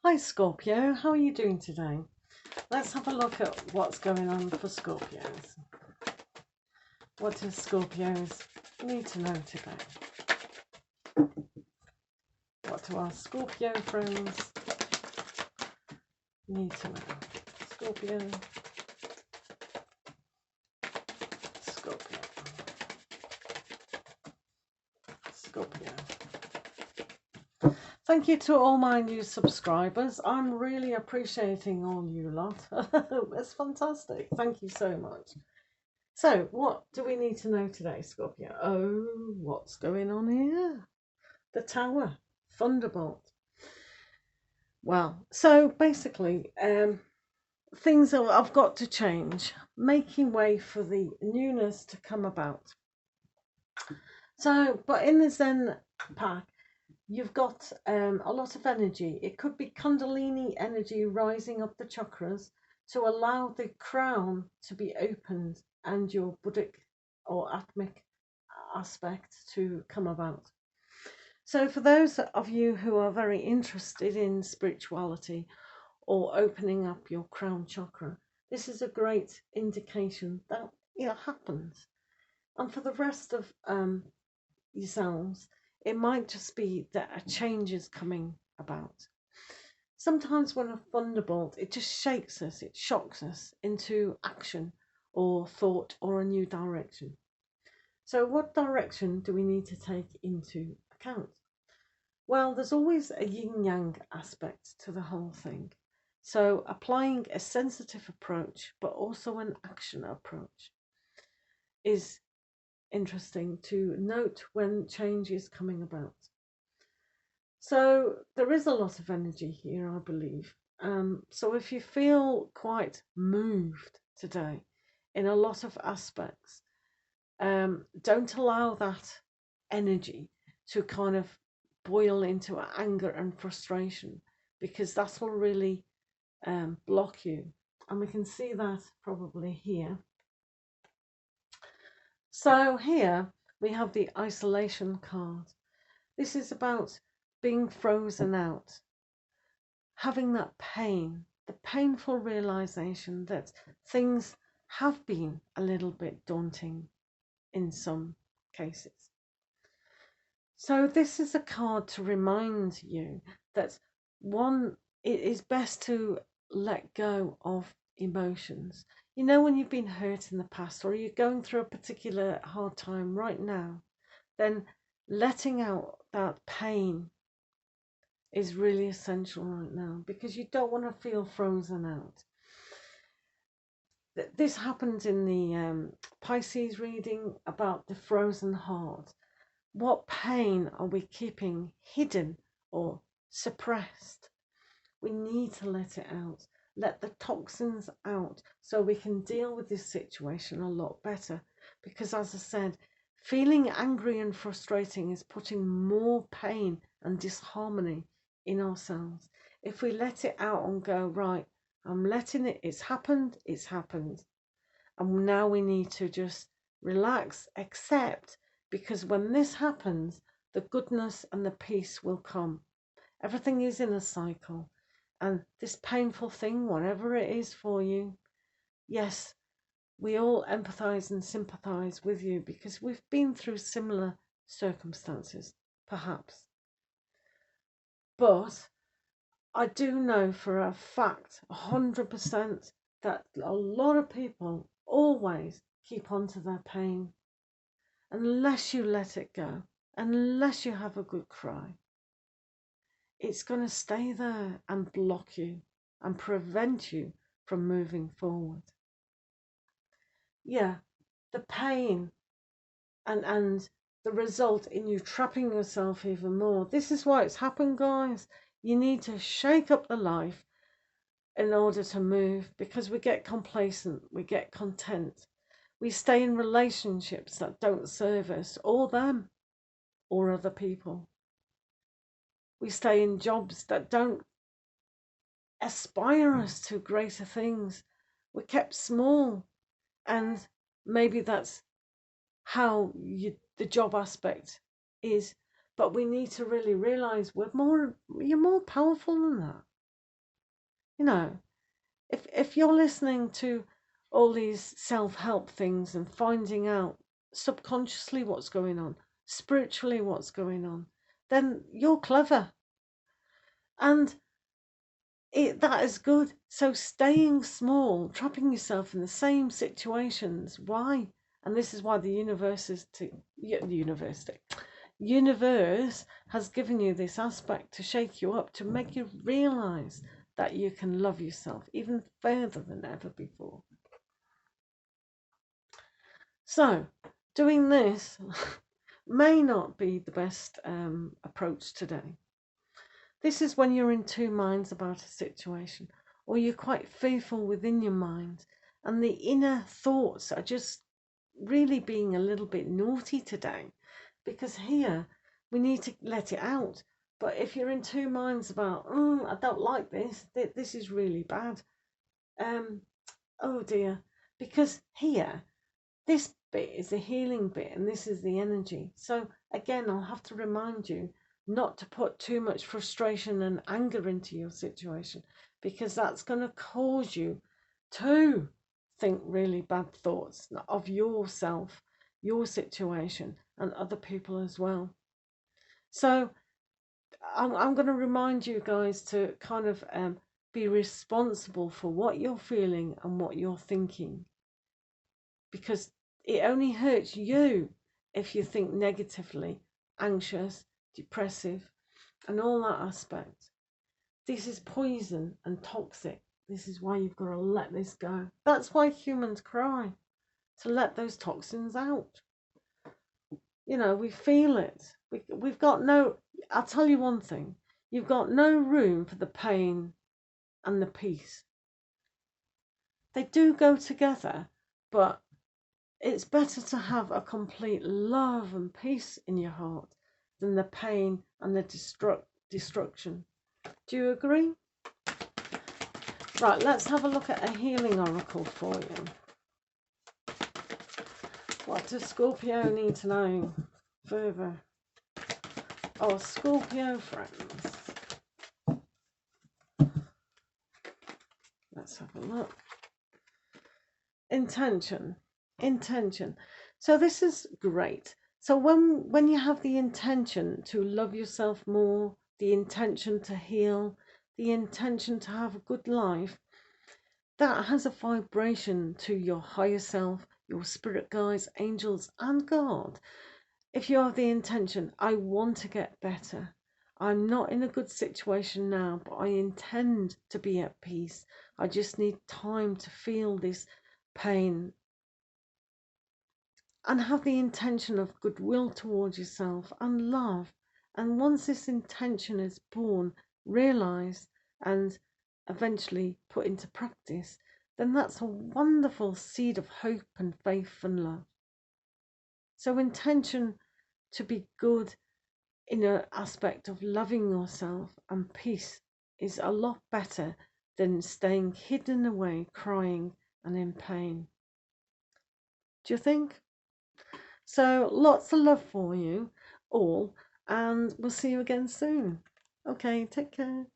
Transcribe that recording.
Hi Scorpio, how are you doing today? Let's have a look at what's going on for Scorpios. What does Scorpios need to know today? What do our Scorpio friends need to know? Scorpio, Scorpio, Scorpio. Thank you to all my new subscribers. I'm really appreciating all you lot. It's fantastic. Thank you so much. So, what do we need to know today, Scorpio? Oh, what's going on here? The Tower, Thunderbolt. Well, so basically, things have got to change, making way for the newness to come about. So, but in the Zen pack, you've got a lot of energy. It could be Kundalini energy rising up the chakras to allow the crown to be opened and your Buddhic or Atmic aspect to come about. So, for those of you who are very interested in spirituality or opening up your crown chakra, this is a great indication that it happens. And for the rest of yourselves, it might just be that a change is coming about. Sometimes when a thunderbolt, it just shakes us, it shocks us into action or thought or a new direction. So what direction do we need to take into account? Well, there's always a yin-yang aspect to the whole thing. So applying a sensitive approach, but also an action approach is interesting to note when change is coming about. So there is a lot of energy here, I believe. So if you feel quite moved today in a lot of aspects, don't allow that energy to kind of boil into anger and frustration, because that will really block you. And we can see that probably here. So here we have the isolation card. This is about being frozen out, having that pain, the painful realization that things have been a little bit daunting in some cases. So this is a card to remind you that one, it is best to let go of emotions. You know, when you've been hurt in the past or you're going through a particular hard time right now, then letting out that pain is really essential right now, because you don't want to feel frozen out. This happens in the Pisces reading about the frozen heart. What pain are we keeping hidden or suppressed? We need to let it out, let the toxins out, so we can deal with this situation a lot better. Because as I said, feeling angry and frustrating is putting more pain and disharmony in ourselves. If we let it out and go, right, I'm letting it, it's happened, and now we need to just relax, accept, because when this happens, the goodness and the peace will come. Everything is in a cycle, and this painful thing, whatever it is for you, yes, we all empathize and sympathize with you because we've been through similar circumstances, perhaps. But I do know for a fact, 100%, that a lot of people always keep on to their pain. Unless you let it go, unless you have a good cry, it's going to stay there and block you and prevent you from moving forward. Yeah, the pain and the result in you trapping yourself even more. This is why it's happened, guys. You need to shake up the life in order to move, because we get complacent, we get content. We stay in relationships that don't serve us or them or other people. We stay in jobs that don't aspire us to greater things. We're kept small, and maybe that's how the job aspect is. But we need to really realize you're more powerful than that. You know, if you're listening to all these self-help things and finding out subconsciously what's going on, spiritually what's going on, then you're clever. And that is good. So staying small, trapping yourself in the same situations, why? And this is why the universe has given you this aspect to shake you up, to make you realize that you can love yourself even further than ever before. So doing this may not be the best approach today. This is when you're in two minds about a situation, or you're quite fearful within your mind, and the inner thoughts are just really being a little bit naughty today, because here we need to let it out. But if you're in two minds about, I don't like this is really bad, oh dear, because here, this bit is the healing bit and this is the energy. So again, I'll have to remind you not to put too much frustration and anger into your situation, because that's going to cause you to think really bad thoughts of yourself, your situation, and other people as well. So I'm going to remind you guys to kind of be responsible for what you're feeling and what you're thinking, because it only hurts you if you think negatively, anxious, depressive, and all that aspect. This is poison and toxic. This is why you've got to let this go. That's why humans cry, to let those toxins out. You know, we feel it. We've got no, I'll tell you one thing, you've got no room for the pain and the peace. They do go together, but it's better to have a complete love and peace in your heart than the pain and the destruction. Do you agree? Right, let's have a look at a healing oracle for you. What does Scorpio need to know further? Oh, Scorpio friends. Let's have a look. Intention. So this is great. So when you have the intention to love yourself more, the intention to heal, the intention to have a good life, that has a vibration to your higher self, your spirit guides, angels, and God. If you have the intention, I want to get better. I'm not in a good situation now, but I intend to be at peace. I just need time to feel this pain, and have the intention of goodwill towards yourself and love. And once this intention is born, realized, and eventually put into practice, then that's a wonderful seed of hope and faith and love. So intention to be good in an aspect of loving yourself and peace is a lot better than staying hidden away, crying and in pain. Do you think? So lots of love for you all, and we'll see you again soon. Okay, take care.